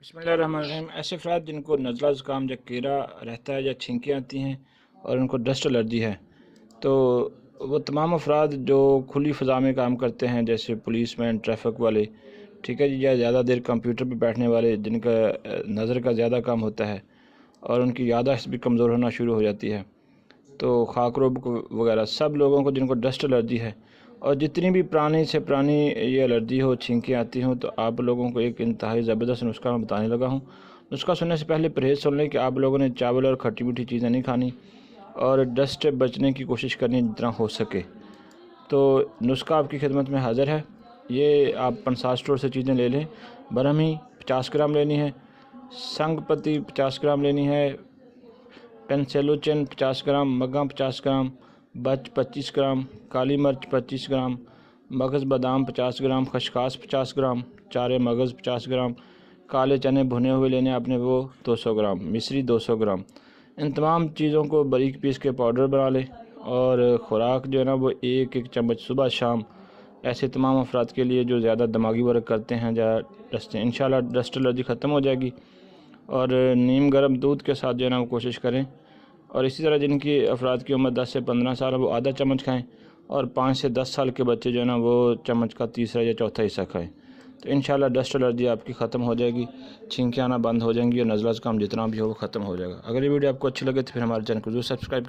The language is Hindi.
बिस्मिल्लाहिर्रहमानिर्रहीम। ऐसे अफराद जिनको नज़ला ज़ुकाम या कीड़ा रहता है या छींकें आती हैं और उनको डस्ट एलर्जी है, तो वो तमाम अफराद जो खुली फ़ज़ा में काम करते हैं, जैसे पुलिसमैन, ट्रैफिक वाले, ठीक है जी, या ज़्यादा देर कंप्यूटर पे बैठने वाले जिनका नज़र का ज़्यादा काम होता है और उनकी याददाश्त भी कमज़ोर होना शुरू हो जाती है, तो खाकरोब वगैरह सब लोगों को जिनको डस्ट एलर्जी है और जितनी भी पुरानी से पुरानी ये एलर्जी हो, छींकें आती हों, तो आप लोगों को एक इंतहाई ज़बरदस्त नुस्खा मैं बताने लगा हूँ। नुस्खा सुनने से पहले परहेज़ सुन लें कि आप लोगों ने चावल और खट्टी मीठी चीज़ें नहीं खानी और डस्ट से बचने की कोशिश करनी जितना हो सके। तो नुस्खा आपकी खिदमत में हाज़िर है। ये आप पंसार स्टोर से चीज़ें ले लें। बरहमी 50 ग्राम लेनी है, संगपत्ती 50 ग्राम लेनी है, पेंसिलोचिन 50 ग्राम, मगा 50 ग्राम, बच 25 ग्राम, काली मिर्च 25 ग्राम, मगज़ बादाम 50 ग्राम, खसखस 50 ग्राम, चारे मगज़ 50 ग्राम, काले चने भुने हुए लेने आपने वो 200 ग्राम, मिश्री 200 ग्राम। इन तमाम चीज़ों को बारीक पीस के पाउडर बना लें और ख़ुराक जो है ना वो एक एक चम्मच सुबह शाम ऐसे तमाम अफराद के लिए जो ज़्यादा दिमागी वर्क करते हैं या डस्ट, इंशाल्लाह डस्ट एलर्जी ख़त्म हो जाएगी। और नीम गर्म दूध के साथ जो है ना वो कोशिश करें। और इसी तरह जिनकी अफराद की उम्र 10 से 15 साल है वो आधा चम्मच खाएं और 5 से 10 साल के बच्चे जो है ना वो चम्मच का तीसरा या चौथा हिस्सा खाएं। तो इंशाल्लाह डस्ट एलर्जी आपकी ख़त्म हो जाएगी, छींकें आना बंद हो जाएंगी और नज़ला ज़ुकाम जितना भी हो वो ख़त्म हो जाएगा। अगर ये वीडियो आपको अच्छी लगे तो फिर हमारे चैनल को जरूर सब्सक्राइब